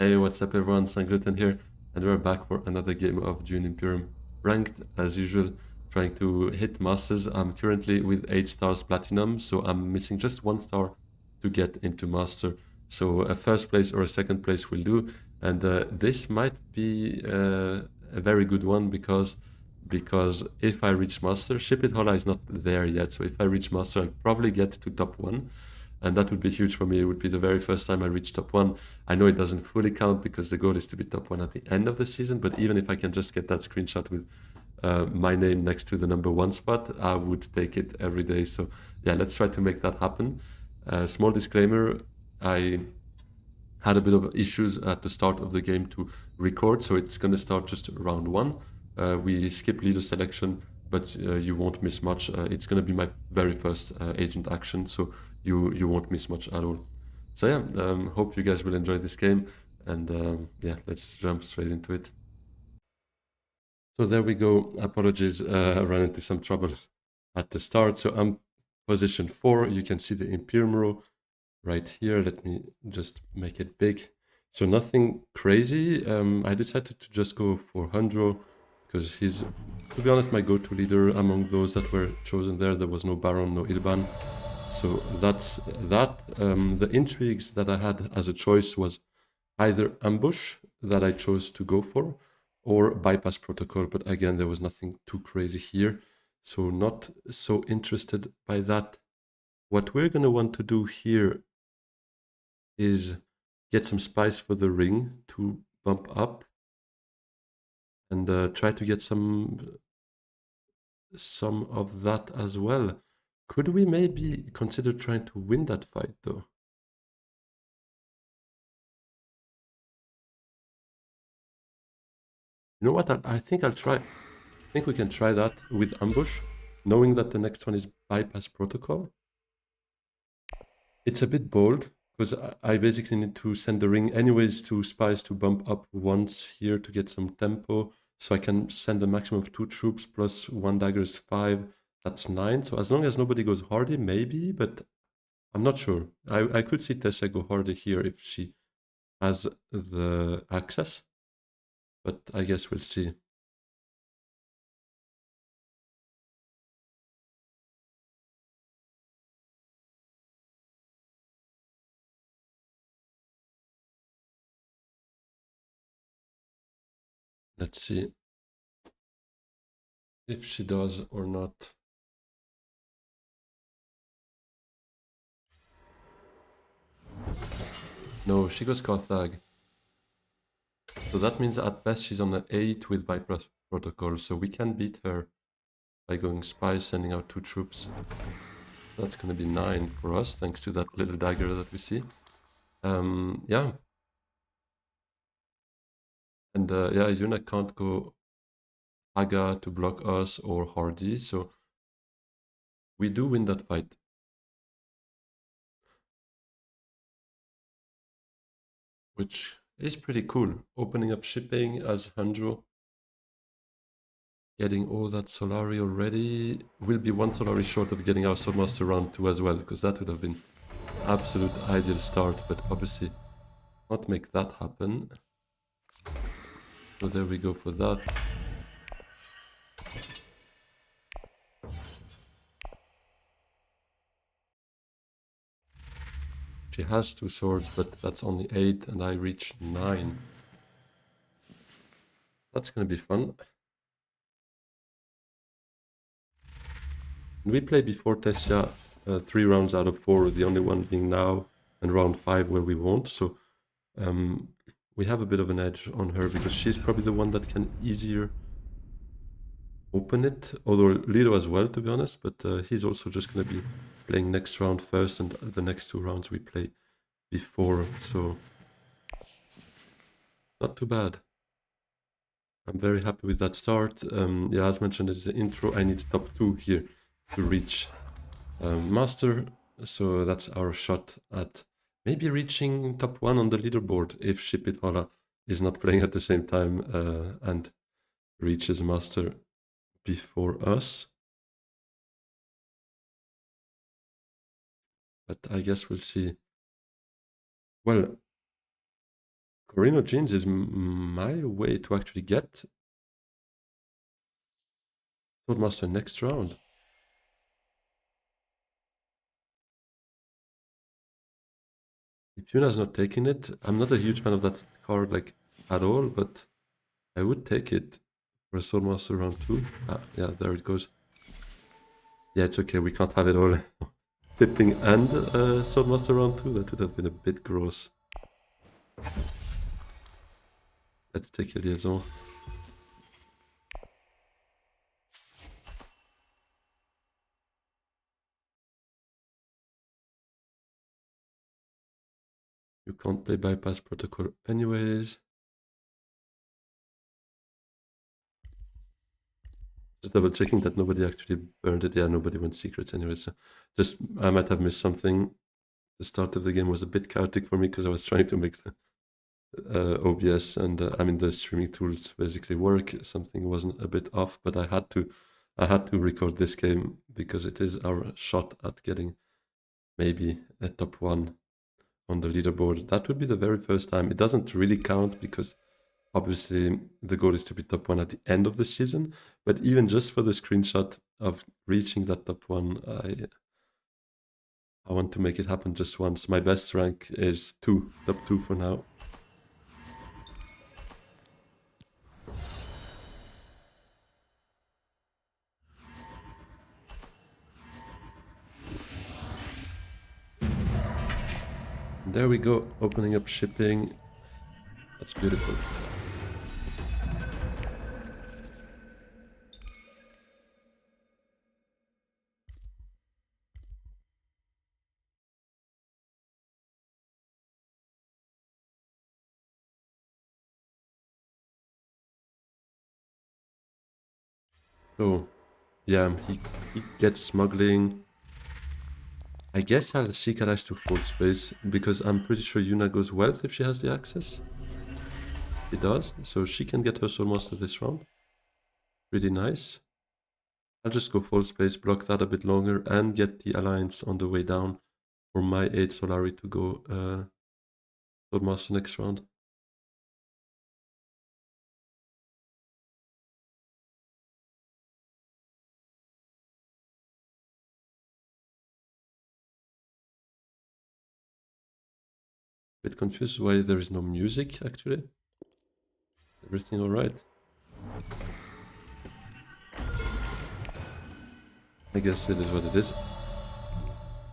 Hey, what's up everyone? Sangluten here, and we're back for another game of Dune Imperium Ranked, as usual, trying to hit Masters. I'm currently with 8 stars Platinum, so I'm missing just 1 star to get into Master. So a first place or a second place will do, and this might be a very good one because if I reach Master, Ship It Holla is not there yet, so if I reach Master, I'll probably get to top 1, and that would be huge for me. It would be the very first time I reach top 1. I know it doesn't fully count because the goal is to be top 1 at the end of the season, but even if I can just get that screenshot with my name next to the number 1 spot, I would take it every day. So yeah, let's try to make that happen. Small disclaimer, I had a bit of issues at the start of the game to record, so it's going to start just round 1. We skip leader selection, but you won't miss much. It's going to be my very first agent action, so you won't miss much at all. So yeah, hope you guys will enjoy this game, and yeah, let's jump straight into it. So there we go. Apologies, I ran into some trouble at the start. So I'm position 4. You can see the Imperium row right here. Let me just make it big. So nothing crazy. I decided to just go for Handro because he's, to be honest, my go-to leader among those that were chosen there. There was no Baron, no Ilban. So that's that. The intrigues that I had as a choice was either ambush that I chose to go for or bypass protocol. But again, there was nothing too crazy here. So not so interested by that. What we're going to want to do here is get some spice for the ring to bump up and try to get some of that as well. Could we maybe consider trying to win that fight though? You know what? I think I'll try. I think we can try that with ambush, knowing that the next one is bypass protocol. It's a bit bold because I basically need to send the ring anyways to spice to bump up once here to get some tempo. So I can send a maximum of 2 troops plus 1 dagger is 5. That's 9. So as long as nobody goes hardy, maybe, but I'm not sure. I could see Tessa go hardy here if she has the access, but I guess we'll see. Let's see if she does or not. No, she goes Carthag. So that means at best she's on an 8 with bypass protocol, so we can beat her by going spies, sending out 2 troops. That's going to be 9 for us, thanks to that little dagger that we see. Yeah. And yeah, Yuna can't go Aga to block us or Hardy, so we do win that fight. Which is pretty cool. Opening up shipping as Hanjo. Getting all that Solari already. We'll be 1 Solari short of getting our Swordmaster round 2 as well, because that would have been absolute ideal start, but obviously not make that happen. So there we go for that. She has 2 swords, but that's only 8, and I reach 9. That's gonna be fun. We play before Tessia 3 rounds out of 4, the only one being now, and round 5 where we won't. So we have a bit of an edge on her because she's probably the one that can easier open it, although Lido as well, to be honest, but he's also just going to be playing next round first, and the next 2 rounds we play before, so not too bad. I'm very happy with that start. Yeah, as mentioned as the intro, I need top 2 here to reach Master, so that's our shot at maybe reaching top 1 on the leaderboard if Ship It Holla is not playing at the same time and reaches Master before us. But I guess we'll see. Well, Corino Jeans is my way to actually get Swordmaster next round. If Yuna's not taking it, I'm not a huge fan of that card like at all, but I would take it for a Swordmaster round 2. Ah, yeah, there it goes. Yeah, it's okay, we can't have it all. Tipping and Swordmaster round 2, that would have been a bit gross. Let's take a liaison. You can't play bypass protocol anyways. Just double checking that nobody actually burned it. Yeah, nobody went secrets anyways. So just, I might have missed something. The start of the game was a bit chaotic for me because I was trying to make the OBS and I mean the streaming tools basically work. Something wasn't a bit off, but I had to record this game because it is our shot at getting maybe a top one on the leaderboard. That would be the very first time. It doesn't really count because obviously the goal is to be top one at the end of the season. But even just for the screenshot of reaching that top one, I want to make it happen just once. My best rank is two, top two for now. And there we go, opening up shipping. That's beautiful. So yeah, he gets smuggling. I guess I'll seek allies to hold space because I'm pretty sure Yuna goes wealth if she has the access. She does, so she can get her soul master this round. Pretty nice. I'll just go full space, block that a bit longer, and get the alliance on the way down for my 8 Solari to go Sword Master next round. Bit confused why there is no music actually. Everything alright? I guess it is what it is.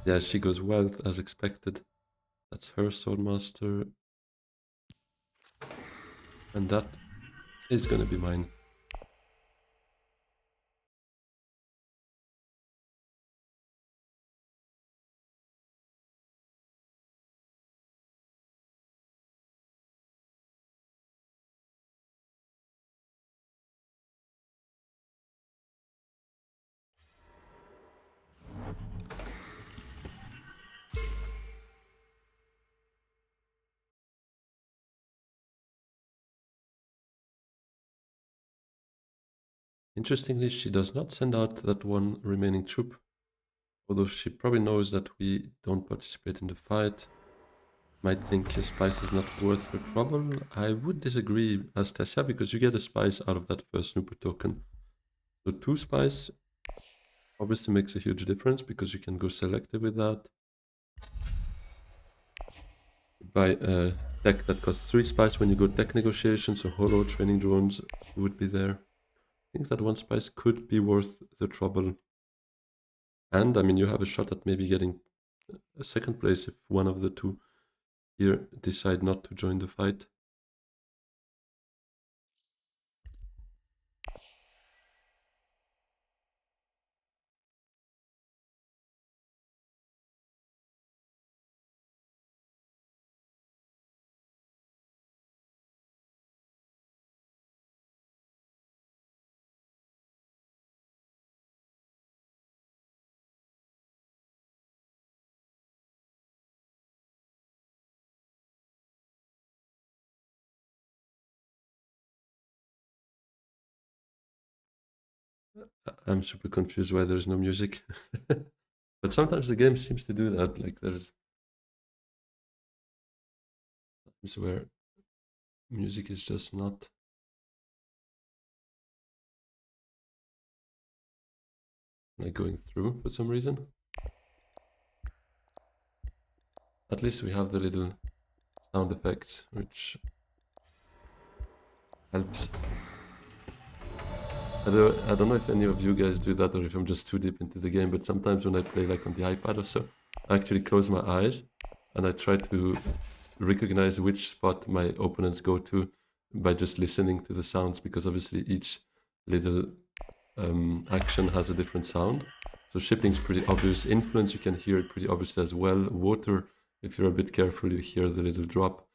Yeah, she goes wealth as expected. That's her Sword Master. And that is gonna be mine. Interestingly, she does not send out that one remaining troop, although she probably knows that we don't participate in the fight. Might think a spice is not worth her trouble. I would disagree, Astasia, because you get a spice out of that first snooper token. So 2 spice obviously makes a huge difference because you can go selective with that. Buy a tech that costs 3 spice when you go tech negotiation, so holo training drones would be there. I think that 1 spice could be worth the trouble. And I mean, you have a shot at maybe getting a second place if one of the two here decide not to join the fight. I'm super confused why there's no music. But sometimes the game seems to do that. Like there's times where Music is just not like going through for some reason. At least we have the little sound effects, which helps. I don't know if any of you guys do that or if I'm just too deep into the game, but sometimes when I play like on the iPad or so, I actually close my eyes and I try to recognize which spot my opponents go to by just listening to the sounds, because obviously each little action has a different sound. So shipping's pretty obvious. Influence, you can hear it pretty obviously as well. Water, if you're a bit careful, you hear the little drop.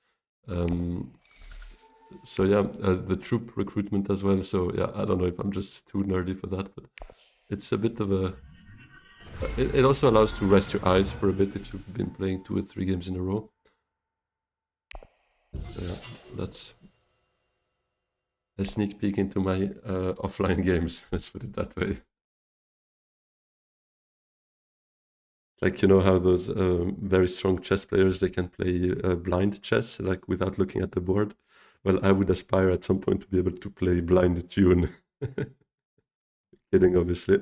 So yeah, the troop recruitment as well. So yeah, I don't know if I'm just too nerdy for that, but it's a bit of a... It also allows to rest your eyes for a bit if you've been playing 2 or 3 games in a row. So yeah, that's a sneak peek into my offline games, let's put it that way. Like, you know how those very strong chess players, they can play blind chess, like without looking at the board? Well, I would aspire at some point to be able to play blind Dune. Kidding, obviously.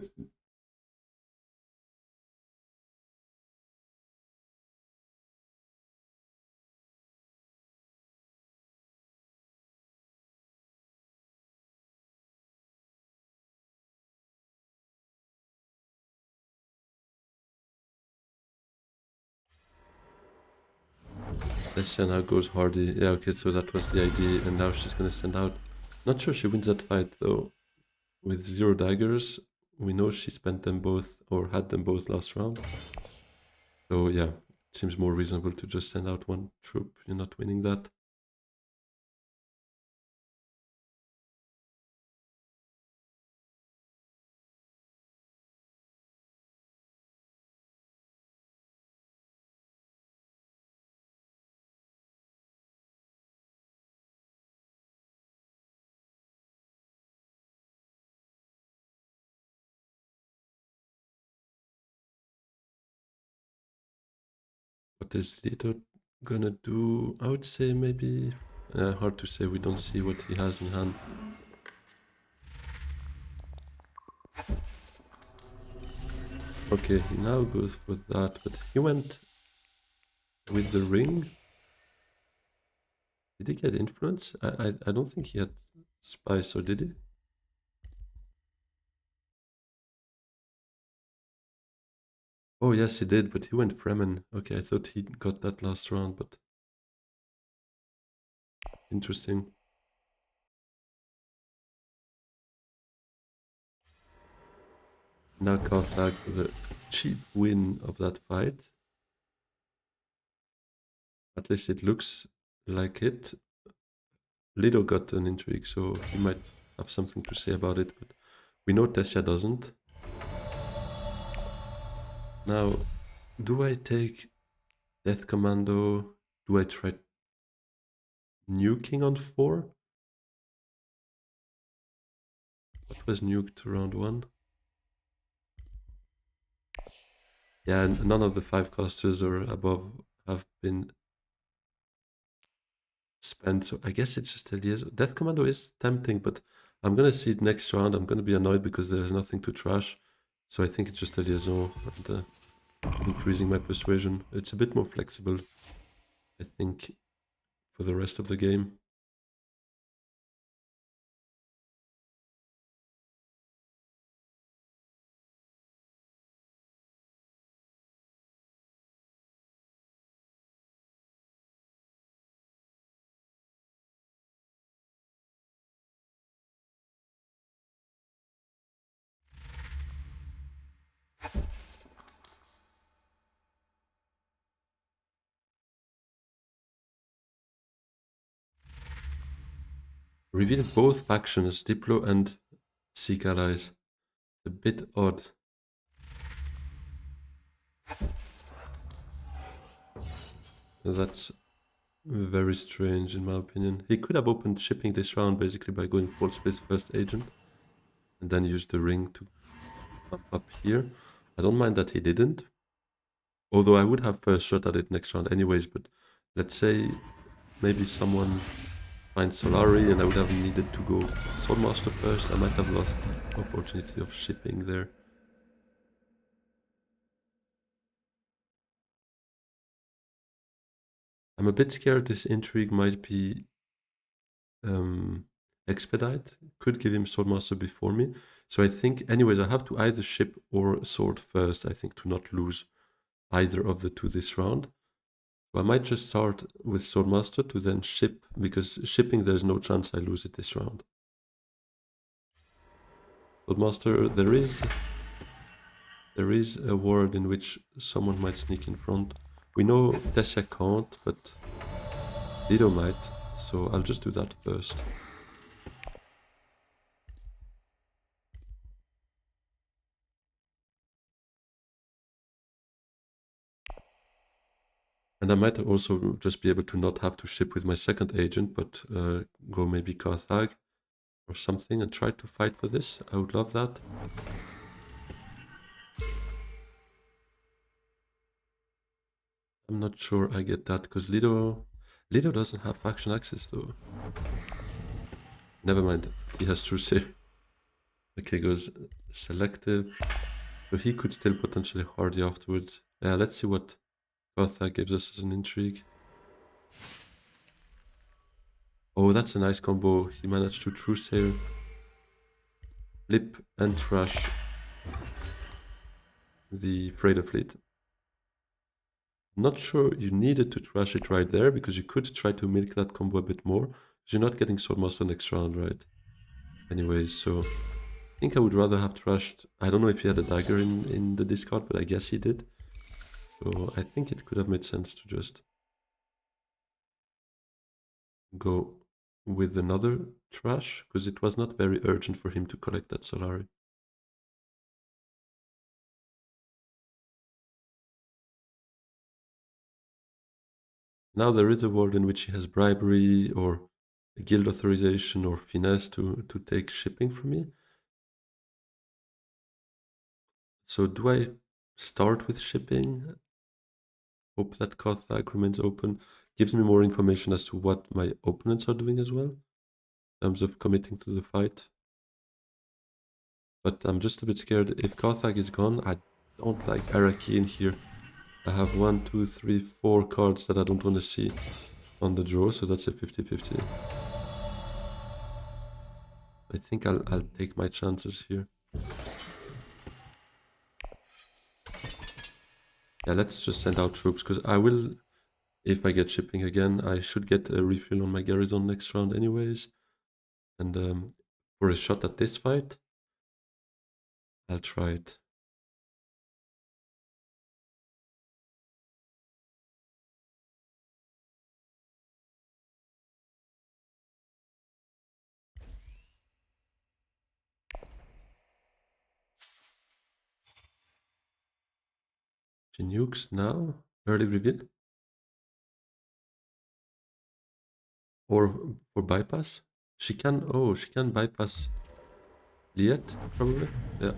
Lessia now goes hardy. Yeah, okay, so that was the idea, and now she's gonna send out... Not sure she wins that fight, though. With 0 daggers, we know she spent them both, or had them both last round. So yeah, it seems more reasonable to just send out 1 troop. You're not winning that. What is Lito gonna do? I would say maybe... hard to say, we don't see what he has in hand. Okay, he now goes for that, but he went with the ring. Did he get influence? I don't think he had spice, or did he? Oh yes, he did, but he went Fremen. Okay, I thought he got that last round, but interesting. Now Karthag for the cheap win of that fight. At least it looks like it. Lido got an intrigue, so he might have something to say about it, but we know Tessia doesn't. Now, do I take Death Commando? Do I try nuking on 4? What was nuked round 1? Yeah, none of the 5 casters or above have been spent, so I guess it's just a liaison. Death Commando is tempting, but I'm gonna see it next round. I'm gonna be annoyed because there's nothing to trash, so I think it's just a liaison and increasing my persuasion. It's a bit more flexible, I think, for the rest of the game. Reveal both factions, Diplo and Seek allies. A bit odd. That's very strange in my opinion. He could have opened shipping this round basically by going full space first agent and then use the ring to pump up here. I don't mind that he didn't. Although I would have first shot at it next round anyways, but let's say maybe someone find Solari, and I would have needed to go Swordmaster first. I might have lost the opportunity of shipping there. I'm a bit scared this intrigue might be um, expedite. Could give him Swordmaster before me. So I think, anyways, I have to either ship or sword first, I think, to not lose either of the two this round. So I might just start with Swordmaster to then ship, because shipping there's no chance I lose it this round. Swordmaster, there is a world in which someone might sneak in front. We know Tessia can't, but Lido might, so I'll just do that first. And I might also just be able to not have to ship with my second agent, but go maybe Carthag or something and try to fight for this. I would love that. I'm not sure I get that because Lido doesn't have faction access though. Never mind, he has Truce. Okay, goes selective. So he could still potentially hardy afterwards. Yeah, let's see what Carthag gives us as an intrigue. Oh, that's a nice combo. He managed to Truce here. Flip and trash the Freighter fleet. Not sure you needed to trash it right there, because you could try to milk that combo a bit more, because you're not getting Swordmaster next round, right? Anyways, so I think I would rather have trashed. I don't know if he had a dagger in the discard, but I guess he did. So I think it could have made sense to just go with another trash, because it was not very urgent for him to collect that Solari. Now there is a world in which he has bribery or guild authorization or finesse to take shipping from me. So do I start with shipping? Hope that Carthag remains open. Gives me more information as to what my opponents are doing as well, in terms of committing to the fight. But I'm just a bit scared. If Carthag is gone, I don't like Araki in here. I have 1, 2, 3, 4 cards that I don't want to see on the draw, so that's a 50-50. I think I'll take my chances here. Yeah, let's just send out troops, because I will, if I get shipping again, I should get a refill on my garrison next round anyways. And for a shot at this fight, I'll try it. She nukes now? Early reveal? Or for bypass? She can bypass Liet, probably? Yeah,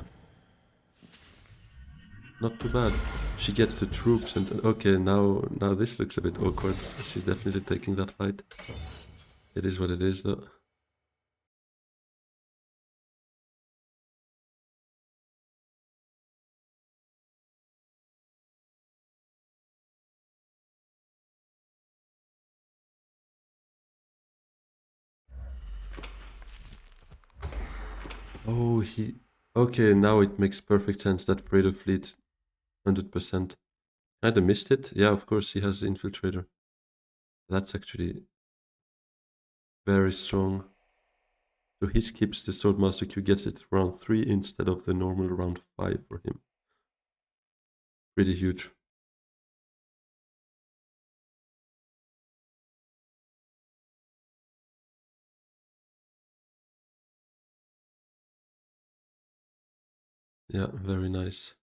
not too bad. She gets the troops and okay, now this looks a bit awkward. She's definitely taking that fight. It is what it is though. Oh, okay, now it makes perfect sense that Praetor fleet 100%. Kinda missed it. Yeah, of course he has Infiltrator. That's actually very strong. So he skips the Swordmaster Q, gets it round 3 instead of the normal round 5 for him. Pretty huge. Yeah, very nice.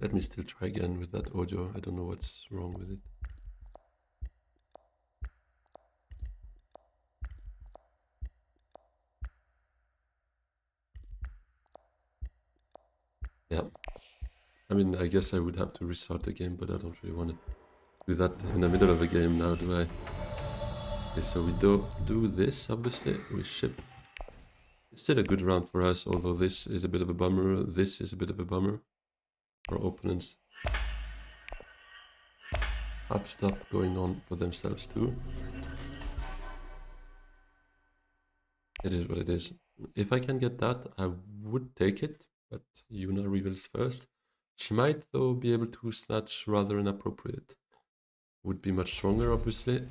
Let me still try again with that audio. I don't know what's wrong with it. Yeah. I mean, I guess I would have to restart the game, but I don't really want to do that in the middle of a game now, do I? Okay, so we do this, obviously. We ship. It's still a good round for us, although this is a bit of a bummer. This is a bit of a bummer. Our opponents have stuff going on for themselves too. It is what it is. If I can get that, I would take it, but Yuna reveals first. She might, though, be able to snatch rather inappropriate. Would be much stronger, obviously.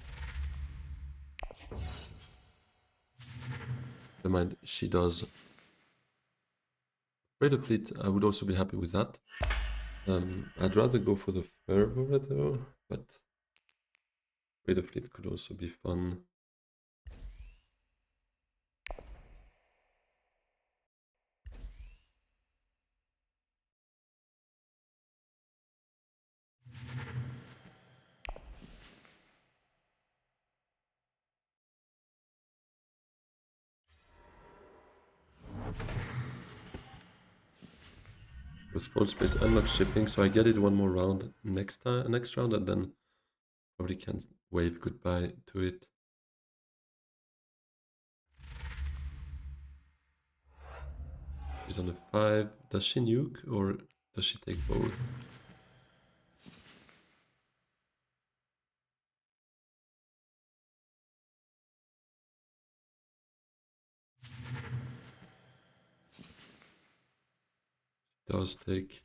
Never mind, she does. Raider Fleet, I would also be happy with that. I'd rather go for the Fervor, though, but Raider Fleet could also be fun. With full space unlock shipping, so I get it one more round next round, and then probably can wave goodbye to it. She's on a 5. Does she nuke or does she take both? Does take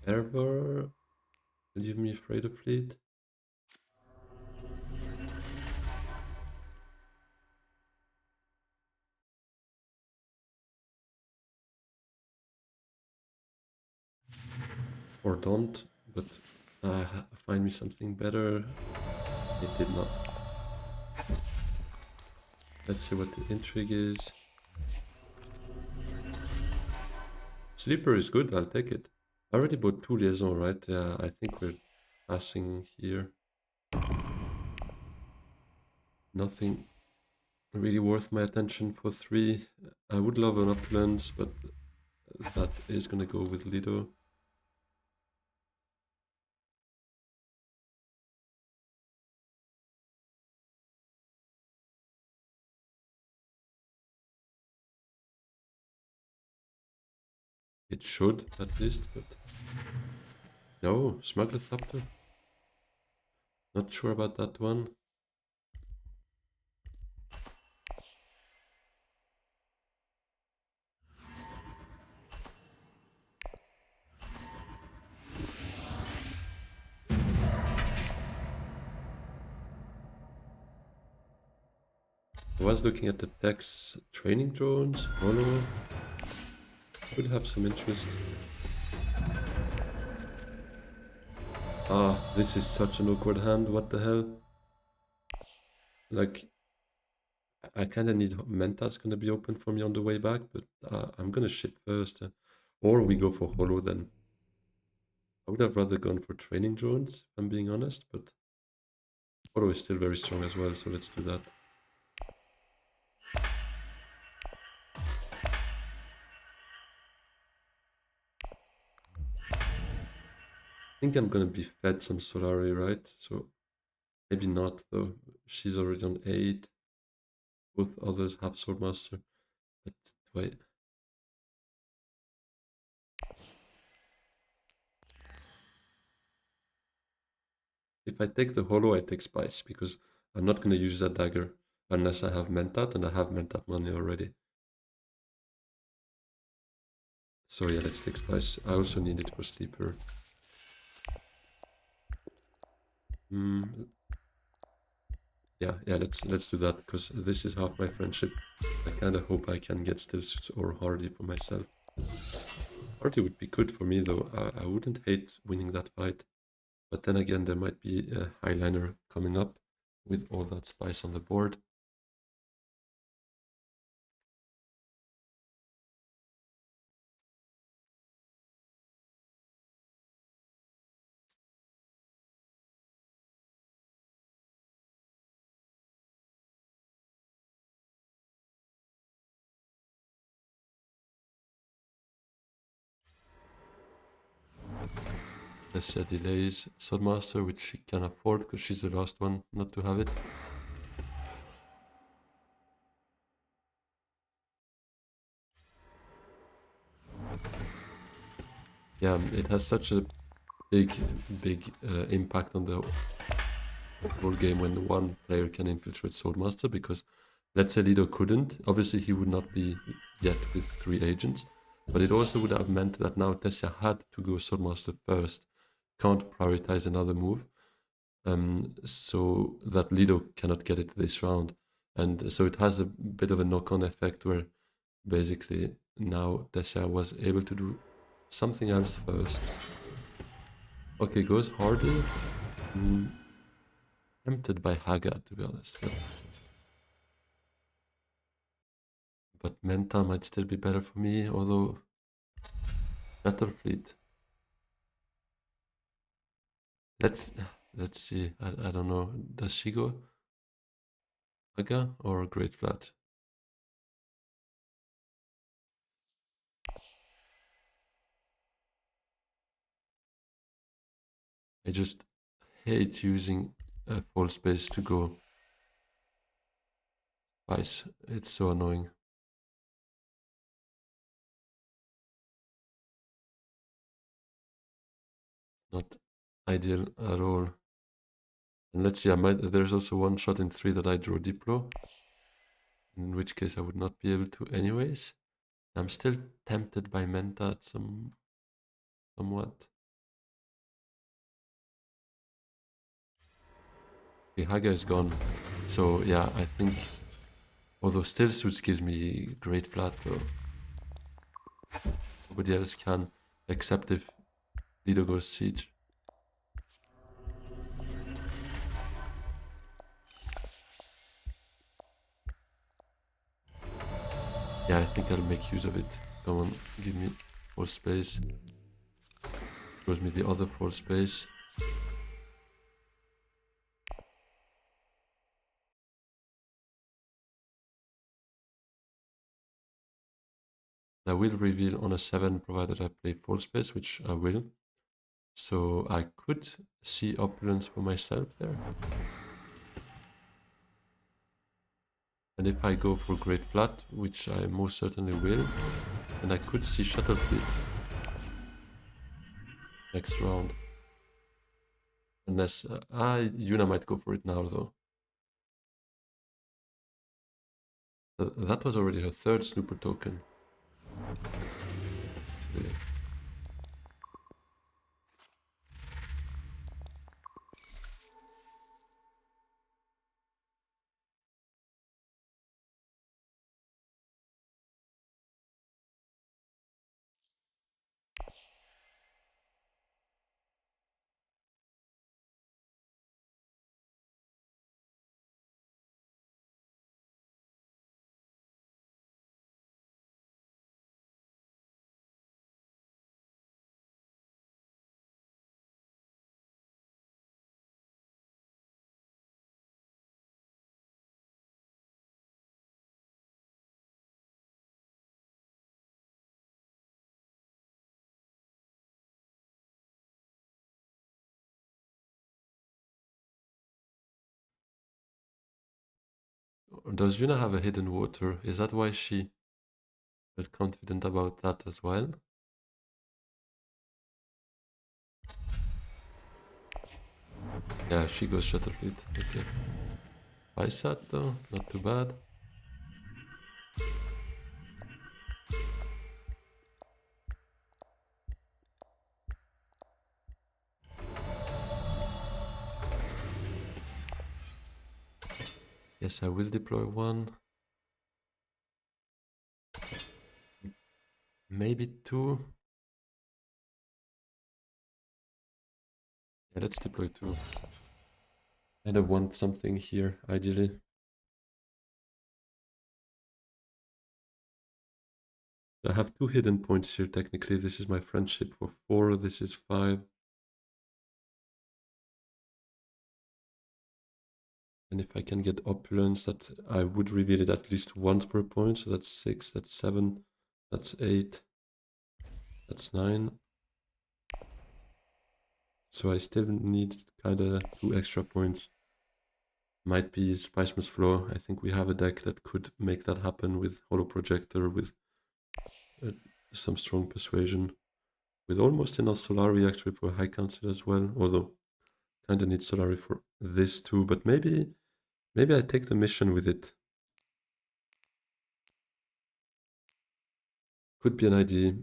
Error. Leave me afraid of fleet. Or don't, but find me something better. It did not. Let's see what the intrigue is. Sleeper is good, I'll take it. I already bought 2 liaison, right? Yeah, I think we're passing here. Nothing really worth my attention for 3. I would love an Opulence, but that is gonna go with Lido. It should, at least, but... No, Smuggler Thopter. Not sure about that one. I was looking at the techs training drones, Holo. Could have some interest. Ah, this is such an awkward hand, what the hell? Like, I kinda need Menta's gonna be open for me on the way back, but I'm gonna ship first. Or we go for Holo then. I would have rather gone for training drones, if I'm being honest, but Holo is still very strong as well, so let's do that. I think I'm gonna be fed some Solari, right? So maybe not though. She's already on 8. Both others have Swordmaster. But wait. If I take the Holo, I take Spice because I'm not gonna use that dagger unless I have Mentat, and I have Mentat money already. So yeah, let's take Spice. I also need it for Sleeper. Yeah, let's do that because this is half my friendship. I kind of hope I can get Still Suits or Hardy for myself. Hardy would be good for me though. I wouldn't hate winning that fight. But then again, there might be a Highliner coming up with all that spice on the board. Tessia delays Swordmaster, which she can afford because she's the last one not to have it. Yeah, it has such a big impact on the whole game when one player can infiltrate Swordmaster, because let's say Lido couldn't. Obviously, he would not be yet with 3 agents, but it also would have meant that now Tessia had to go Swordmaster first, can't prioritize another move, so that Lido cannot get it this round. And so it has a bit of a knock-on effect where basically now Tessia was able to do something else first. Okay, goes Hardy. Tempted by Haga, to be honest. But Menta might still be better for me, although Battlefleet. Let's let's see. I don't know. Does she go Haga or Great Flat? I just hate using a full space to go twice. It's so annoying. Not ideal at all. And let's see, there's also one shot in 3 that I draw Diplo, in which case I would not be able to anyways. I'm still tempted by Menta somewhat. Okay, Haga is gone. So yeah, I think, although still suits gives me great flat though. Nobody else can, except if Lido goes siege. Yeah, I think I'll make use of it. Come on, give me full space. Shows me the other full space. I will reveal on a 7 provided I play full space, which I will. So I could see Opulence for myself there. And if I go for Great Flat, which I most certainly will, then I could see Shuttlefleet next round. Unless Yuna might go for it now though. That was already her 3rd snooper token. Really. Does Yuna have a hidden water? Is that why she felt confident about that as well? Yeah, she goes Shuttlefleet. Okay. Paisat though, not too bad. Yes, I will deploy 1. Maybe 2. Yeah, let's deploy 2. And I want something here, ideally. I have 2 hidden points here, technically. This is my friendship for 4, this is 5. And if I can get Opulence, that I would reveal it at least once per point. So that's 6, that's 7, that's 8, that's 9. So I still need kinda 2 extra points. Might be Spiceman's Flow. I think we have a deck that could make that happen with Holo Projector, with uh, some strong persuasion, with almost enough Solari actually for High Council as well, although kinda need Solari for this too, but maybe I take the mission with it. Could be an idea.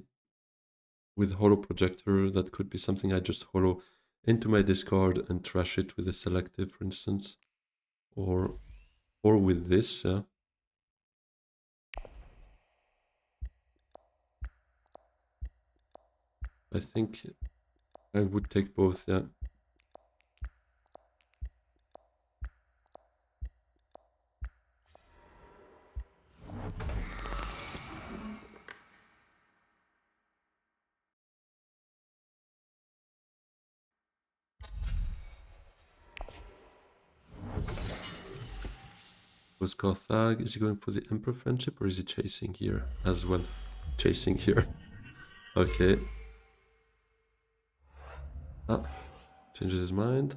With Holo Projector, that could be something I just holo into my discard and trash it with a selective, for instance. Or with this, yeah. I think I would take both, yeah. Was Gothag, is he going for the Emperor Friendship or is he chasing here as well? Chasing here. Okay. Ah, changes his mind.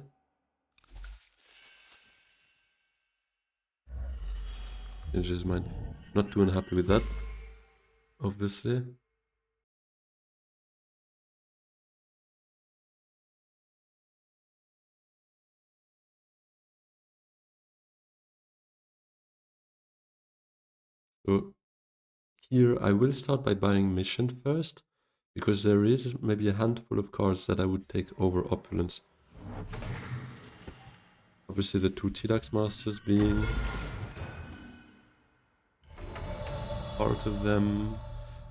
Changes his mind. Not too unhappy with that, obviously. So here I will start by buying Mission first, because there is maybe a handful of cards that I would take over Opulence. Obviously the two Tilax Masters being part of them,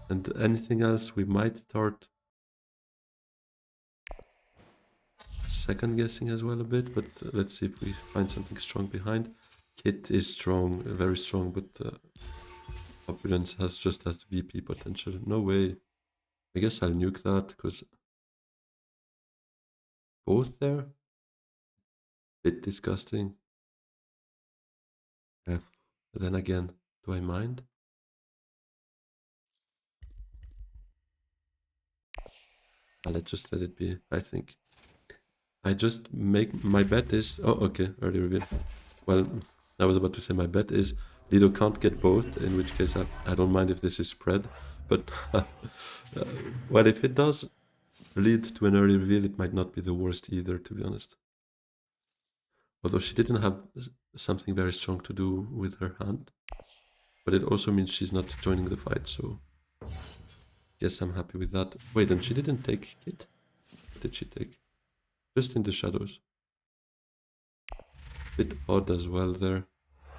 and anything else we might start second guessing as well a bit, but let's see if we find something strong behind. Kit is strong, very strong, but Opulence has just as VP potential. No way. I guess I'll nuke that, because both there? Bit disgusting. Yeah. But then again, do I mind? Let's just let it be, I think. I just make my bet is, oh okay, early reveal. Well, I was about to say my bet is Lido can't get both, in which case I don't mind if this is spread. But well, if it does lead to an early reveal, it might not be the worst either, to be honest. Although she didn't have something very strong to do with her hand. But it also means she's not joining the fight, so yes, I'm happy with that. Wait, and she didn't take Kit? What did she take? Just in the shadows. Bit odd as well there.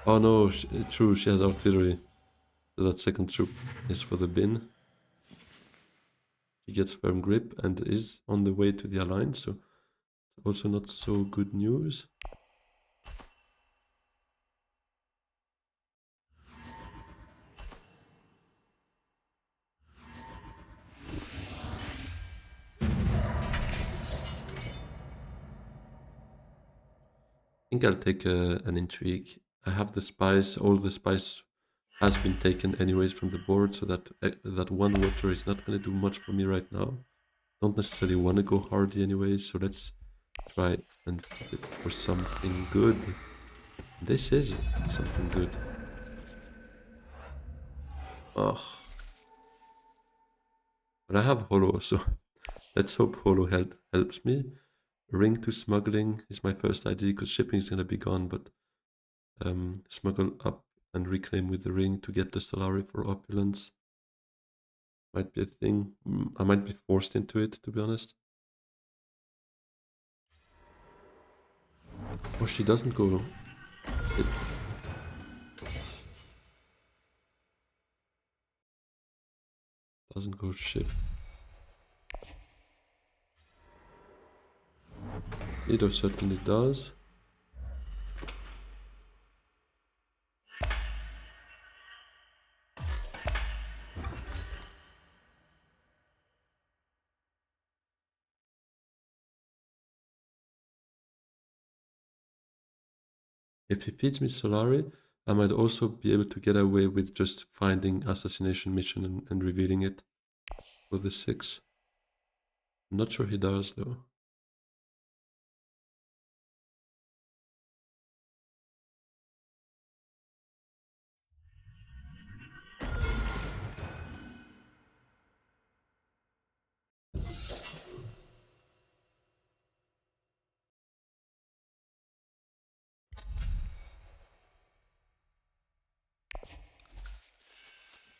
Oh no, true, she has artillery. So that second troop is for the bin. She gets firm grip and is on the way to the alliance, so also not so good news. I think I'll take an intrigue. I have the spice, all the spice has been taken anyways from the board, so that that one water is not going to do much for me right now. Don't necessarily want to go hardy anyways, so let's try and flip it for something good. This is something good. Oh, but I have Holo, so let's hope Holo helps me. Ring to smuggling is my first idea, because shipping is going to be gone, but smuggle up and reclaim with the ring to get the Solari for Opulence might be a thing. I might be forced into it, to be honest. Or she doesn't go. It doesn't go ship. It certainly does. If he feeds me Solari, I might also be able to get away with just finding Assassination Mission and revealing it for the 6. I'm not sure he does, though.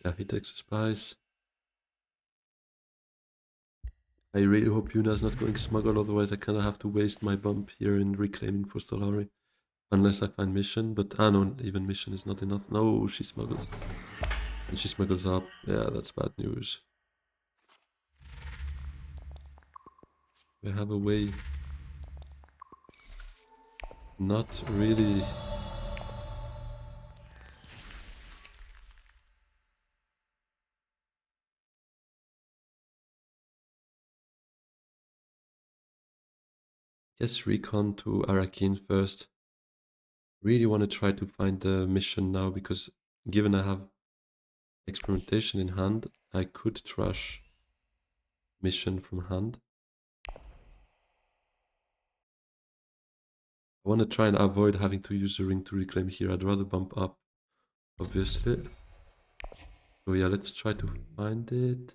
Yeah, he takes a spice. I really hope Yuna's not going smuggle, otherwise I kind of have to waste my bump here in reclaiming for Solari. Unless I find mission, but no, even mission is not enough. No, she smuggles. And she smuggles up. Yeah, that's bad news. We have a way. Not really. Guess recon to Arakin first. Really want to try to find the mission now because given I have experimentation in hand, I could trash mission from hand. I want to try and avoid having to use the ring to reclaim here. I'd rather bump up, obviously. So yeah, let's try to find it.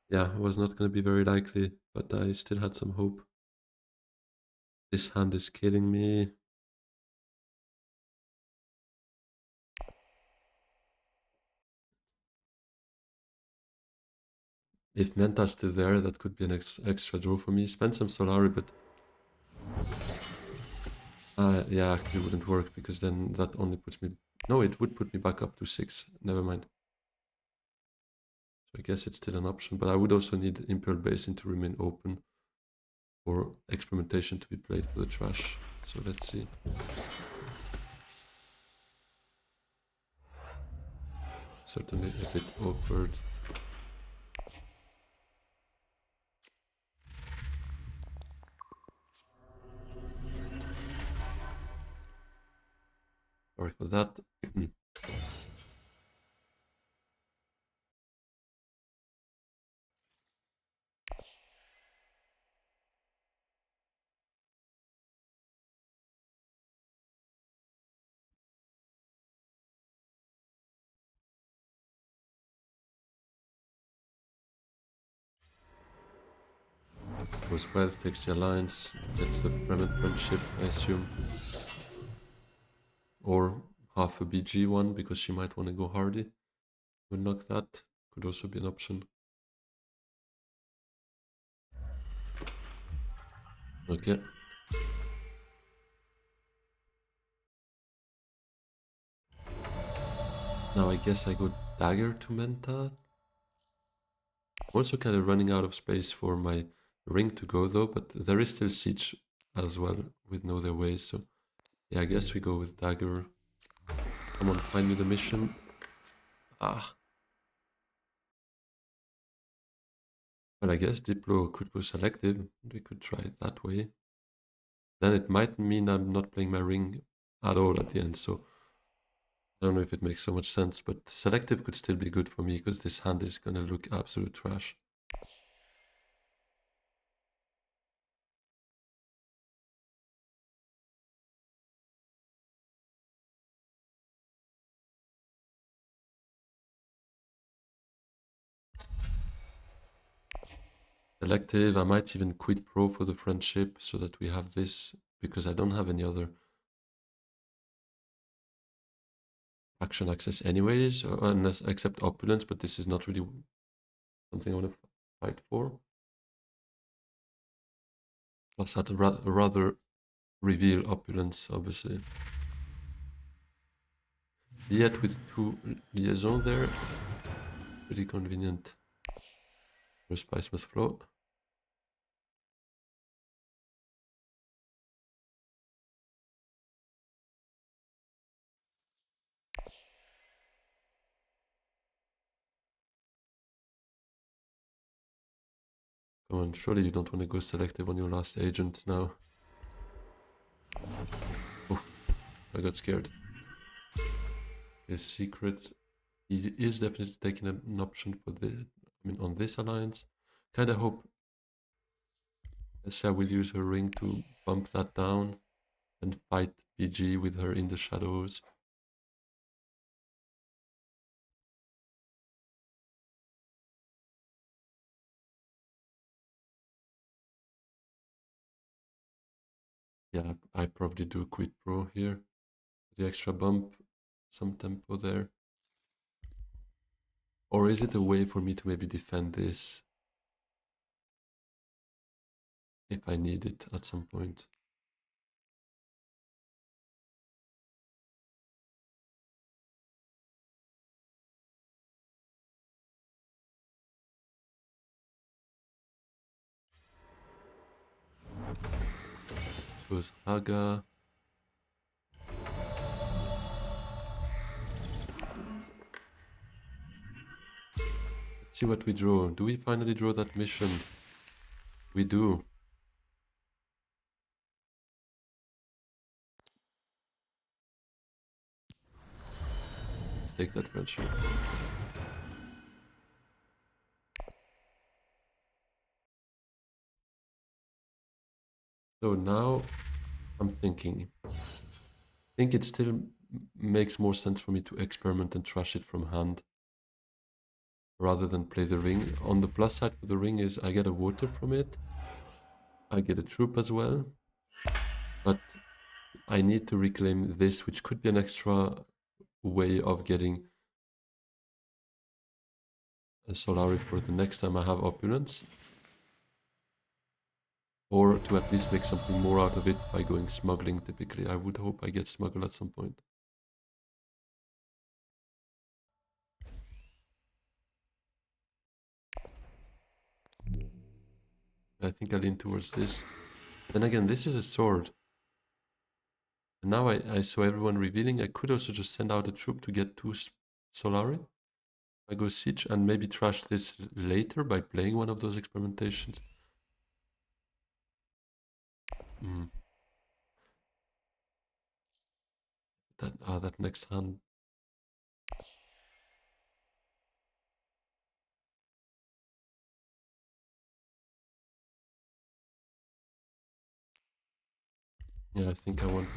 Yeah, it was not going to be very likely, but I still had some hope. This hand is killing me. If Menta's still there, that could be an extra draw for me. Spend some Solari, but yeah, actually wouldn't work because then that only puts me... No, it would put me back up to 6. Never mind. So I guess it's still an option, but I would also need Imperial Basin to remain open for experimentation to be played for the trash. So let's see. Certainly a bit awkward. Sorry for that. Goes well, takes the alliance, gets the Fremen friendship, I assume. Or half a BG one because she might want to go hardy. Unlock that could also be an option. Okay. Now I guess I go dagger to Menta. Also kind of running out of space for my ring to go though, but there is still siege as well with no other way, so yeah, I guess we go with dagger. Someone find me the mission. Ah. Well, I guess Diplo could go selective. We could try it that way. Then it might mean I'm not playing my ring at all at the end, so I don't know if it makes so much sense, but selective could still be good for me because this hand is gonna look absolute trash. Selective, I might even quit pro for the friendship so that we have this, because I don't have any other action access anyways, unless except opulence, but this is not really something I want to fight for. Plus I'd rather reveal opulence, obviously. Yet with 2 liaisons there, pretty convenient. The spice must flow. Come on, surely you don't want to go selective on your last agent now. Oh, I got scared. His secret. He is definitely taking an option for on this alliance. Kinda hope Essia will use her ring to bump that down and fight BG with her in the shadows. Yeah, I probably do quit pro here. The extra bump, some tempo there. Or is it a way for me to maybe defend this if I need it at some point? Goes Haga. Let's see what we draw. Do we finally draw that mission? We do. Let's take that friendship. So now I'm thinking. I think it still makes more sense for me to experiment and trash it from hand rather than play the ring. On the plus side for the ring is I get a water from it. I get a troop as well. But I need to reclaim this, which could be an extra way of getting a Solari for the next time I have Opulence. Or to at least make something more out of it by going smuggling typically. I would hope I get smuggle at some point. I think I lean towards this. Then again, this is a sword. And now I saw everyone revealing. I could also just send out a troop to get two Solari. I go siege and maybe trash this later by playing one of those experimentations. Mm. That next hand. Yeah, I think I want.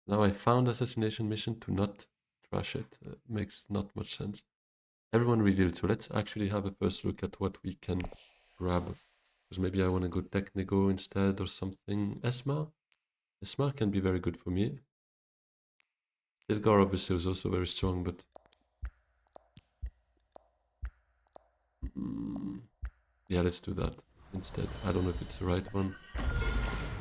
Now I found assassination mission to not trash it. Makes not much sense. Everyone revealed, so let's actually have a first look at what we can grab. Because maybe I want to go Technigo instead or something. Esma? Esma can be very good for me. Edgar obviously was also very strong, but... yeah, let's do that instead. I don't know if it's the right one.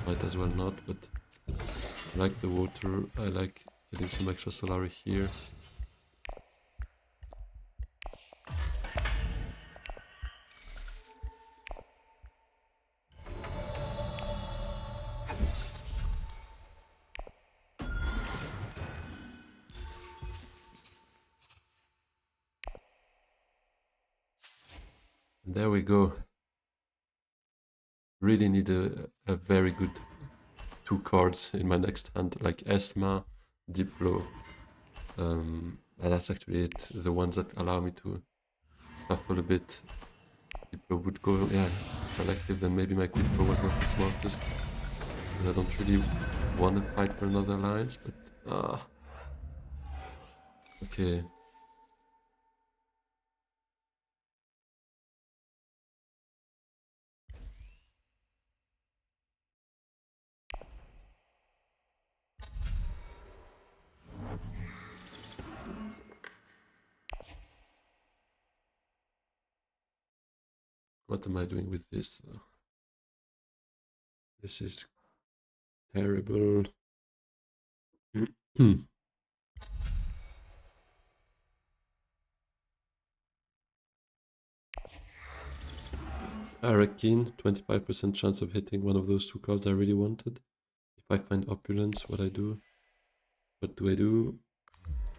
Might as well not, but I like the water. I like getting some extra Solari here. And there we go. Really need a very good two cards in my next hand, like Esma, Diplo. And that's actually it. The ones that allow me to shuffle a bit. Diplo would go, yeah, collective, then maybe my Diplo was not the smartest. Because I don't really want to fight for another alliance, but okay. What am I doing with this? This is terrible. Arakin, 25% chance of hitting one of those two cards I really wanted. If I find Opulence, what I do? What do I do?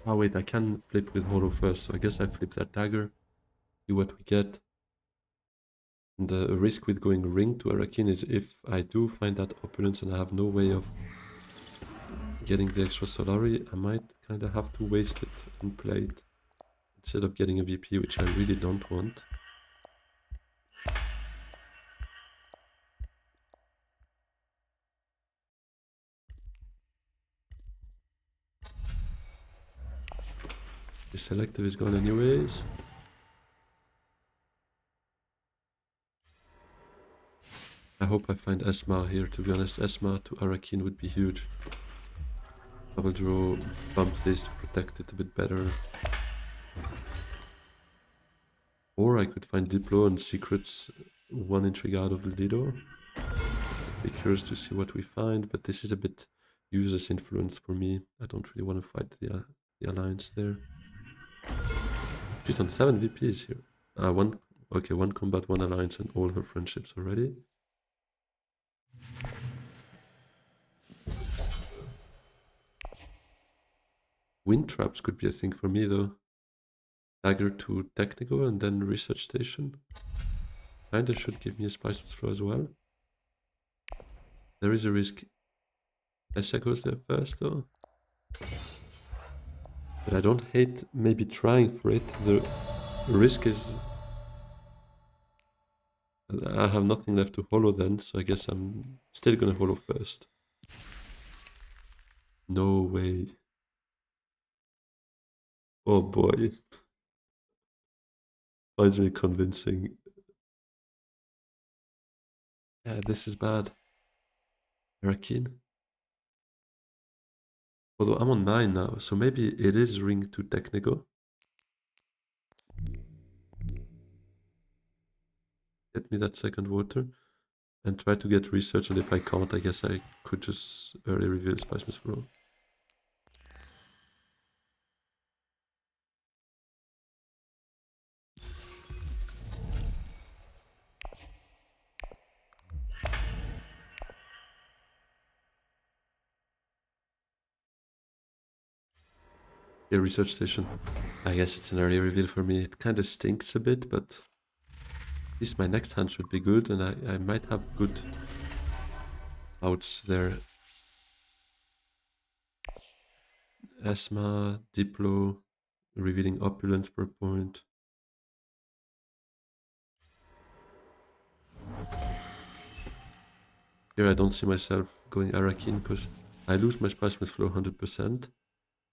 Oh wait, I can flip with Holo first, so I guess I flip that dagger. See what we get. And the risk with going ring to Arakin is if I do find that Opulence and I have no way of getting the extra Solari, I might kind of have to waste it and play it instead of getting a VP, which I really don't want. The selective is gone anyways. I hope I find Esma here, to be honest. Esma to Arakin would be huge. Double draw, bump this to protect it a bit better. Or I could find Diplo and Secrets, one Intrigado of Lido. I'd be curious to see what we find, but this is a bit useless influence for me. I don't really want to fight the Alliance there. She's on 7 VPs here. One combat, one alliance, and all her friendships already. Wind traps could be a thing for me though. Dagger to Technical and then Research Station. Kinda should give me a Spice Flow as well. There is a risk Essa goes there first though. But I don't hate maybe trying for it. The risk is... I have nothing left to holo then, so I guess I'm still gonna holo first. No way. Oh boy. Finds me convincing. Yeah, this is bad. Arakin. Although I'm on 9 now, so maybe it is ring to Technical. Get me that second water. And try to get research, and if I can't, I guess I could just early reveal Spice Miss Flow. Yeah, Research Station. I guess it's an early reveal for me. It kind of stinks a bit, but at least my next hand should be good, and I might have good outs there. Esma, Diplo, revealing Opulence per point. Here I don't see myself going Arakin because I lose my Spice Miss Flow 100%.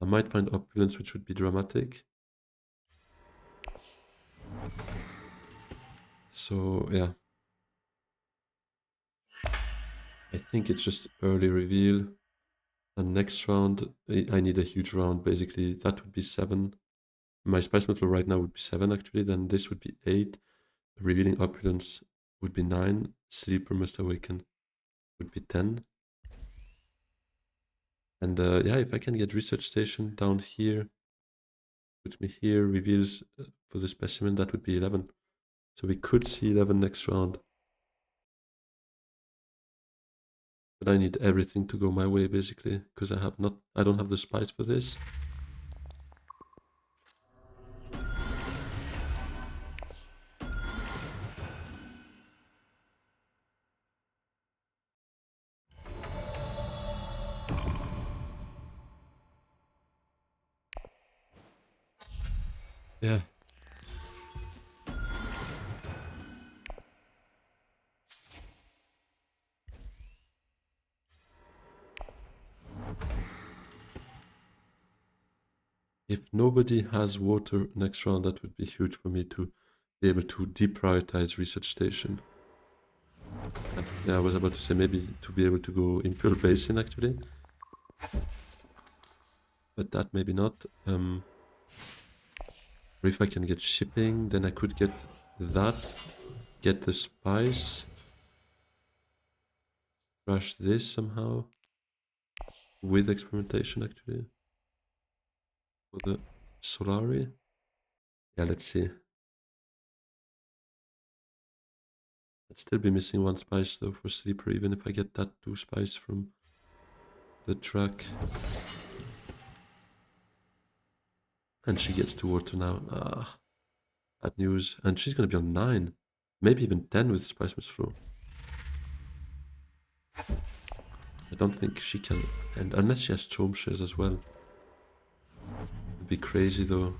I might find Opulence, which would be dramatic. So, yeah. I think it's just early reveal. And next round, I need a huge round, basically. That would be 7. My Spice Metal right now would be 7, actually. Then this would be 8. Revealing Opulence would be 9. Sleeper Must Awaken would be 10. And yeah, if I can get Research Station down here, puts me here, reveals for the specimen, that would be 11. So we could see 11 next round. But I need everything to go my way, basically, because I don't have the spice for this. Yeah. If nobody has water next round, that would be huge for me to be able to deprioritize Research Station. And, yeah, I was about to say maybe to be able to go Imperial Basin actually. But that maybe not. Or if I can get shipping, then I could get that, get the spice, crash this somehow with experimentation actually for the Solari. Yeah, let's see. I'd still be missing 1 spice though for Sleeper, even if I get that 2 spice from the track. And she gets to water now. Ah, bad news. And she's gonna be on 9, maybe even 10 with Spice Miss Flow. I don't think she can, and unless she has Chome Shares as well. It'd be crazy though.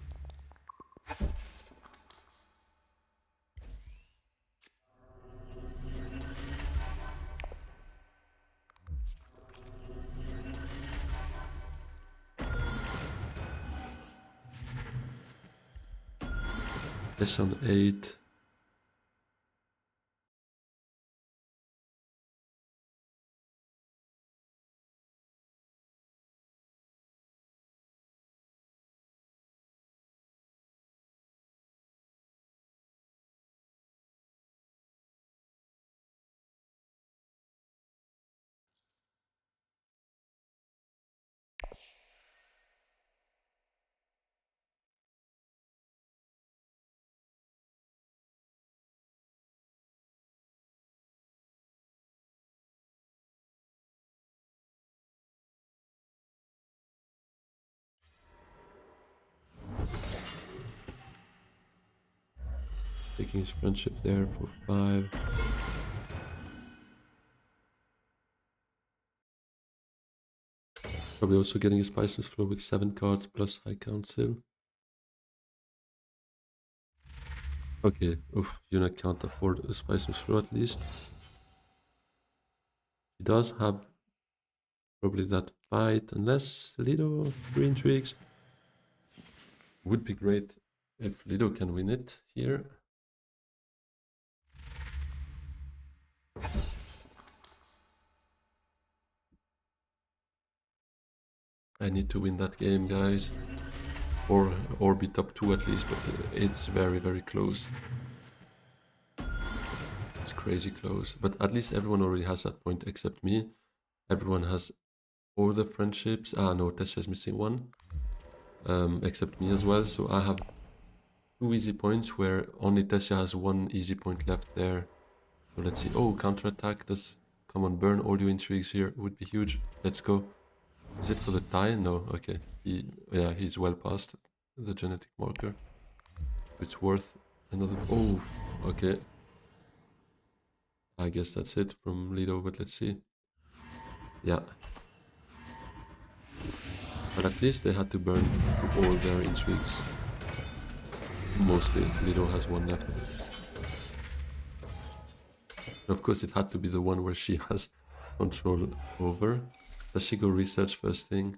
This on 8. Taking his friendship there for 5. Probably also getting a Spiceless Flow with 7 cards plus High Council. Okay, oof, Yuna can't afford a Spiceless Flow at least. He does have probably that fight, unless Lido 3 intrigues. Would be great if Lido can win it here. I need to win that game, guys. Or be top 2 at least, but it's very, very close. It's crazy close. But at least everyone already has that point except me. Everyone has all the friendships. Ah, no, Tessia is missing one. Except me as well. So I have 2 easy points where only Tessia has 1 easy point left there. So let's see. Oh, counterattack. Does come on, burn all your intrigues here. Would be huge. Let's go. Is it for the tie? No. Okay. He's well past the genetic marker. It's worth another. Oh, okay. I guess that's it from Lido, but let's see. Yeah. But at least they had to burn through all their intrigues. Mostly. Lido has 1 left. And of course, it had to be the one where she has control over. Does she go research first thing?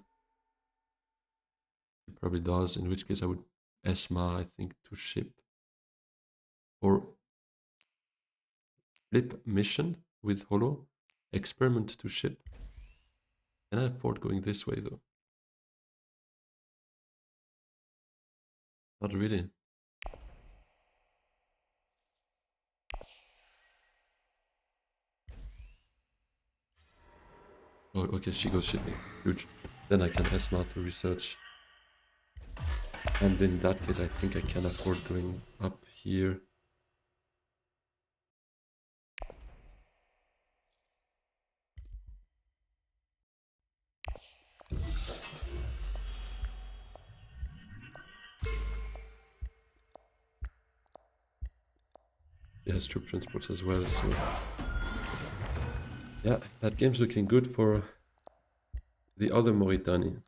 She probably does, in which case I would Esma, I think, to ship. Or flip mission with Holo. Experiment to ship. Can I afford going this way though? Not really. Oh, okay, she goes shipping. Huge. Then I can Esma to research. And in that case, I think I can afford going up here. He has troop transports as well, so... Yeah, that game's looking good for the other Mauritani.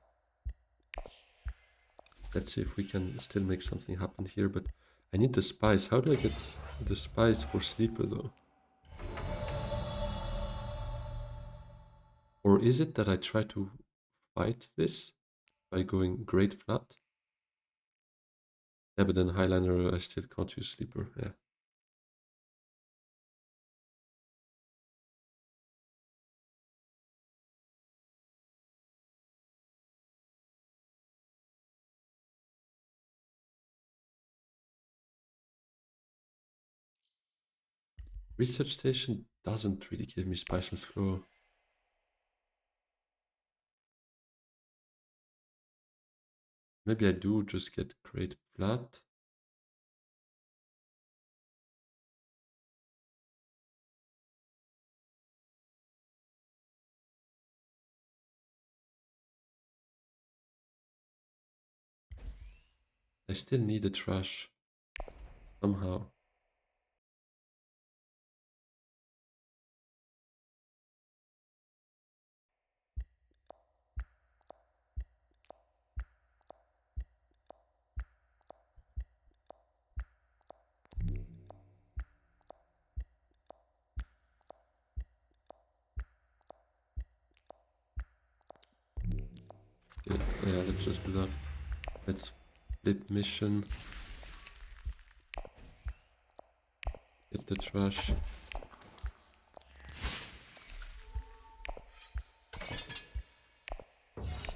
Let's see if we can still make something happen here, but I need the spice. How do I get the spice for Sleeper though? Or is it that I try to fight this by going Great Flat? Yeah, but then Highliner, I still can't use Sleeper, yeah. Research Station doesn't really give me Spiceless Flow. Maybe I do just get Great Flat. I still need a trash somehow. Yeah, let's just do that. Let's flip mission. Get the trash.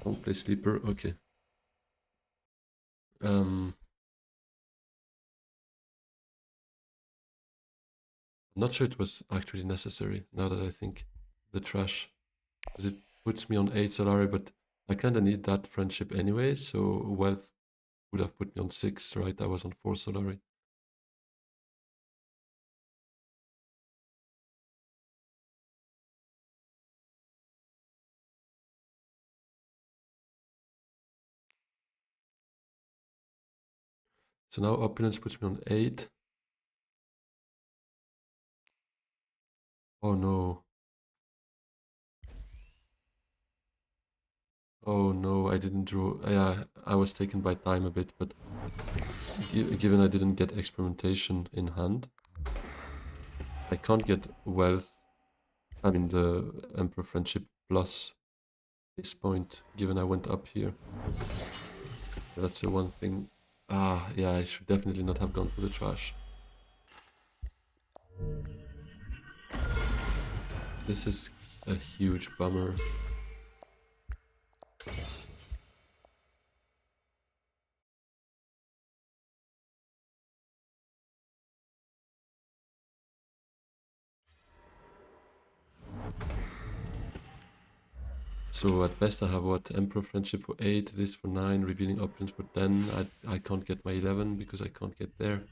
Don't play Sleeper, okay. I'm not sure it was actually necessary, now that I think. The trash. Because it puts me on 8 Solari, but I kinda need that friendship anyway, so wealth would have put me on 6, right? I was on 4 Solari. So now Opulence puts me on 8. Oh no. Oh no, I didn't draw. Yeah, I was taken by time a bit, but given I didn't get experimentation in hand, I can't get wealth. I mean the Emperor Friendship plus this point, given I went up here. That's the one thing. Ah, yeah, I should definitely not have gone for the trash. This is a huge bummer. So at best I have what? Emperor Friendship for 8, this for 9, Revealing Opulence for 10. I can't get my 11 because I can't get there.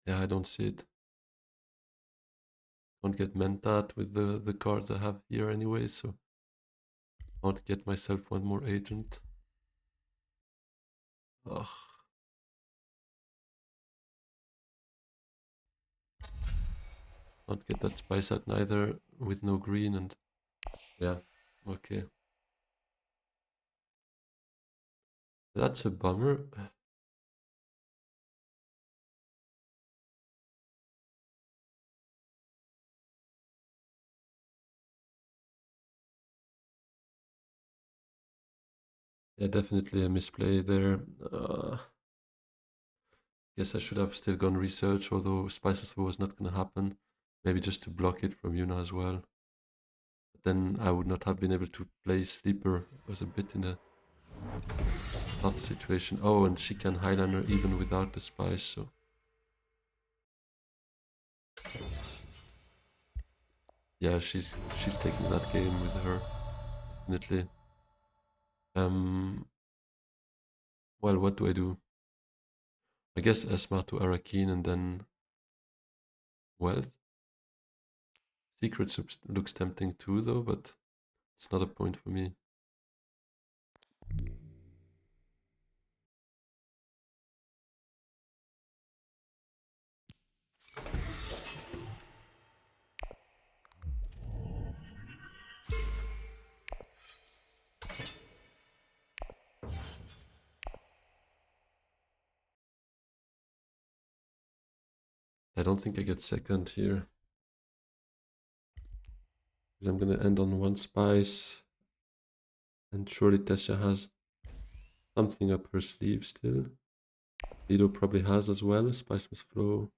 Yeah, I don't see it. Can't get Mentat with the cards I have here anyway, so can't get myself one more agent. Ugh. Can't get that spice out neither with no green and yeah, okay. That's a bummer. Yeah, definitely a misplay there. Guess I should have still gone research, although Spice was not gonna happen. Maybe just to block it from Yuna as well. But then I would not have been able to play Sleeper. I was a bit in a tough situation. Oh, and she can Highliner even without the Spice, so... Yeah, she's taking that game with her, definitely. Um, well, what do I do? I guess Esma to Arakin and then Wealth. Secret looks tempting too, though, but it's not a point for me. I don't think I get second here. Because I'm gonna end on one spice. And surely Tessia has something up her sleeve still. Lido probably has as well. Spice must flow.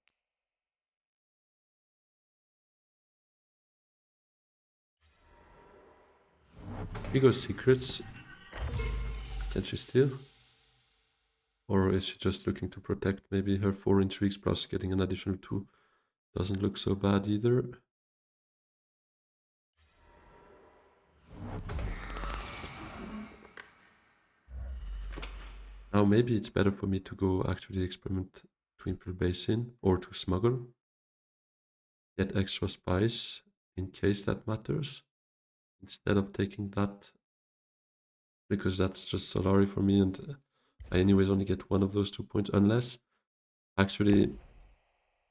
Here goes secrets. Can she steal? Or is she just looking to protect maybe her 4 intrigues plus getting an additional 2? Doesn't look so bad either. Now maybe it's better for me to go actually experiment to Imperial Basin or to smuggle. Get extra spice in case that matters. Instead of taking that, because that's just Solari for me and I anyways only get one of those 2 points unless actually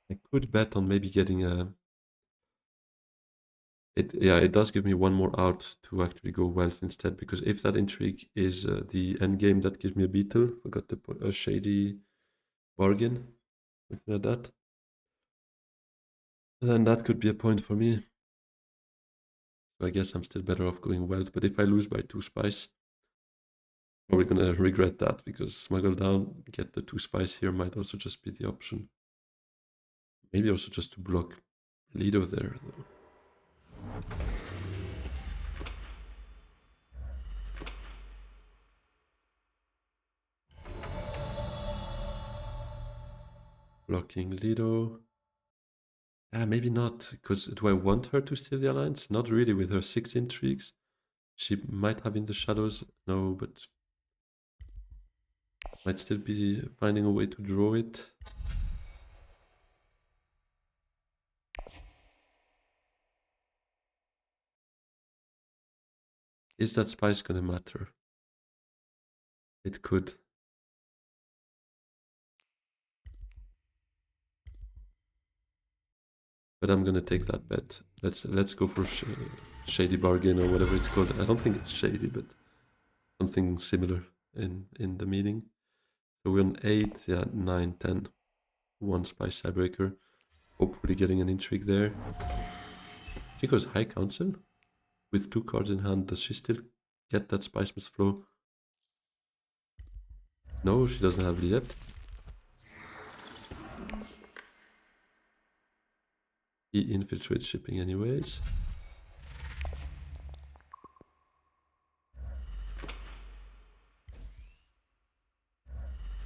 I could bet on maybe getting a... It does give me one more out to actually go wealth instead, because if that intrigue is the end game that gives me a beetle, forgot the a shady bargain, something like that, then that could be a point for me. So I guess I'm still better off going wealth, but if I lose by 2 spice, probably gonna regret that, because smuggle down, get the 2 spice here might also just be the option. Maybe also just to block Lido there, though. Blocking Lido. Maybe not, because do I want her to steal the alliance? Not really, with her 6 intrigues. She might have in the shadows, no, but might still be finding a way to draw it. Is that spice gonna matter? It could. But I'm gonna take that bet. Let's go for shady bargain or whatever it's called. I don't think it's shady, but something similar in the meaning. So we're on 8, yeah, 9, 10. One spice tiebreaker. Hopefully getting an intrigue there. She goes High Council with 2 cards in hand. Does she still get that spice must flow? No, she doesn't have Liet. He infiltrates shipping anyways.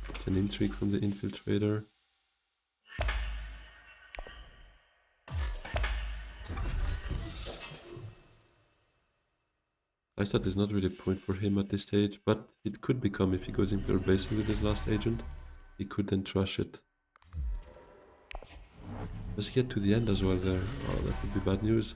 It's an intrigue from the infiltrator. I thought there's not really a point for him at this stage, but it could become if he goes Imperial Basin with his last agent. He could then trash it. Does he get to the end as well there? Oh, that would be bad news.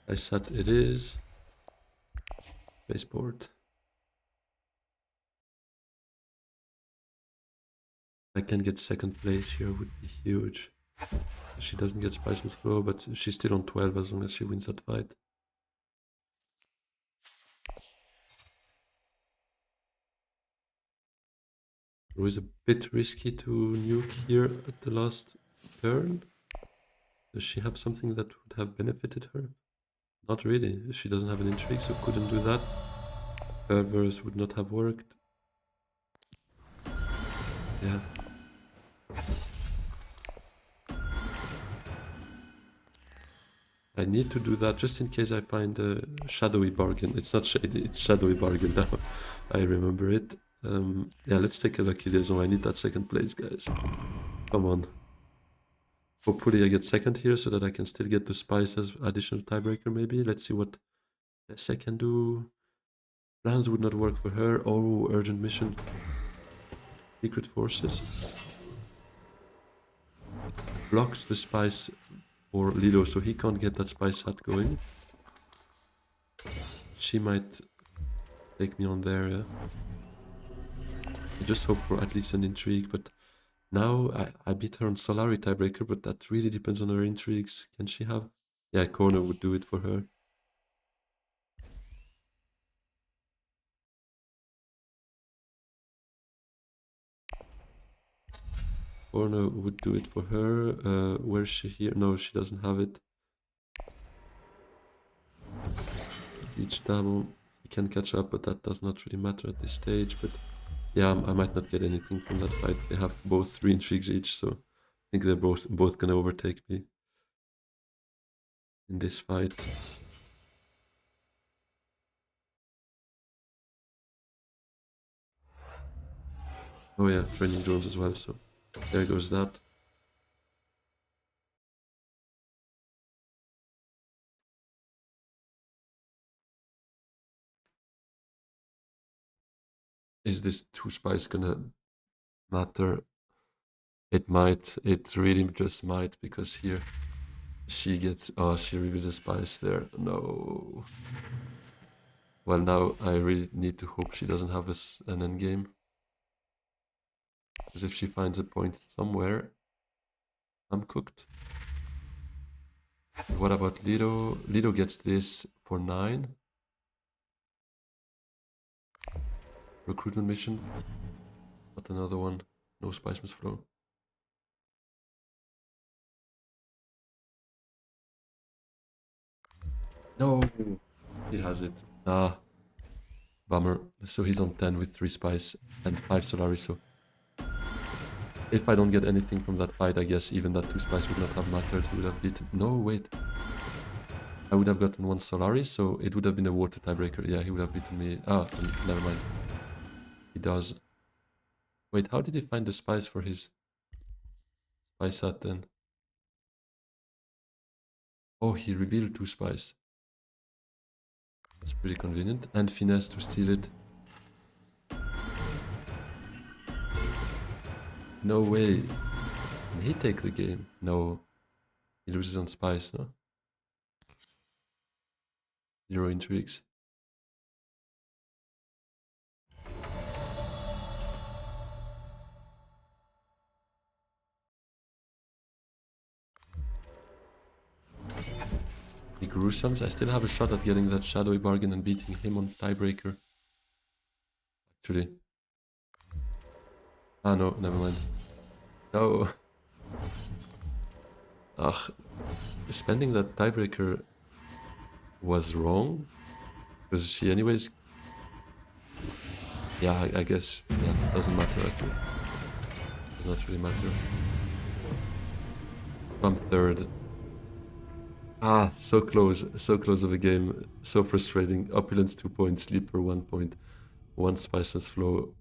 I said it is. Spaceport. I can get second place here, would be huge. She doesn't get Spice with Flow, but she's still on 12 as long as she wins that fight. It was a bit risky to nuke here at the last turn. Does she have something that would have benefited her? Not really. She doesn't have an intrigue, so couldn't do that. Perverse would not have worked. Yeah. I need to do that just in case I find a shadowy bargain. It's not shady, it's shadowy bargain now. I remember it. Yeah, let's take a lucky liaison. I need that second place, guys. Come on. Hopefully I get second here so that I can still get the spice as additional tiebreaker maybe. Let's see what else I can do. Plans would not work for her. Oh, urgent mission. Secret forces. Blocks the spice for Lido, so he can't get that spice hat going. She might take me on there, yeah. I just hope for at least an intrigue, but now I beat her on Solari tiebreaker, but that really depends on her intrigues. Can she have... Yeah, corner would do it for her. Corner would do it for her. Where's she here? No, she doesn't have it. Each double, he can catch up, but that does not really matter at this stage. But yeah, I might not get anything from that fight. They have both 3 intrigues each, so I think they're both gonna overtake me in this fight. Oh yeah, training drones as well, so there goes that. Is this 2 spice gonna matter? It might, it really just might, because here she gets, oh, she reveals a spice there. No. Well, now I really need to hope she doesn't have an endgame. Because if she finds a point somewhere, I'm cooked. What about Lido? Lido gets this for 9. Recruitment mission. Not another one. No spice must flow. No! He has it. Ah. Bummer. So he's on 10 with 3 spice and 5 Solaris, so... If I don't get anything from that fight, I guess even that 2 spice would not have mattered. He would have beaten... No, wait. I would have gotten one Solari, so it would have been a water tiebreaker. Yeah, he would have beaten me. Ah, never mind. He does. Wait, how did he find the spice for his spice set then? Oh, he revealed 2 spice. That's pretty convenient. And finesse to steal it. No way. Can he take the game? No. He loses on spice, no? 0 intrigues. He gruesomes. I still have a shot at getting that shadowy bargain and beating him on tiebreaker. Actually. Ah, no, never mind. No. Ugh. Spending that tiebreaker was wrong. Because she anyways... Yeah, I guess. Yeah, doesn't matter actually. Does not really matter. I'm third. Ah, so close of a game. So frustrating. Opulence 2 points, Sleeper 1 point, 1 Spiceless Flow,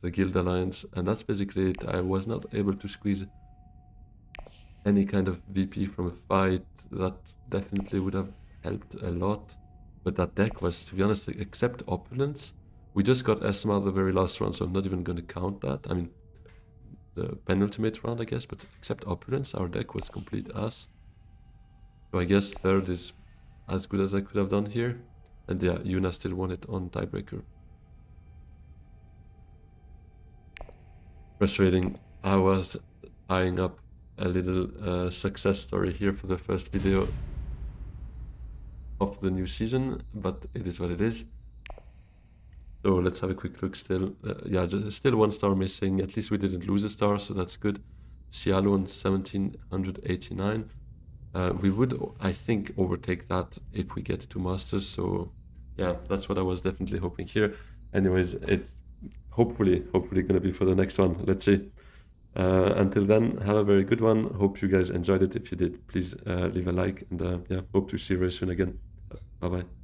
the Guild Alliance, and that's basically it. I was not able to squeeze any kind of VP from a fight. That definitely would have helped a lot. But that deck was, to be honest, except Opulence. We just got Esma the very last round, so I'm not even going to count that. I mean, the penultimate round, I guess, but except Opulence, our deck was complete ass. So I guess third is as good as I could have done here. And yeah, Yuna still won it on tiebreaker. Frustrating. I was eyeing up a little success story here for the first video of the new season, but it is what it is. So let's have a quick look still. Yeah, still 1 star missing. At least we didn't lose a star, so that's good. Cialo on 1789. We would, I think, overtake that if we get to Masters. So yeah, that's what I was definitely hoping here. Anyways, it's hopefully going to be for the next one. Let's see. Until then, have a very good one. Hope you guys enjoyed it. If you did, please leave a like. And yeah, hope to see you very soon again. Bye-bye.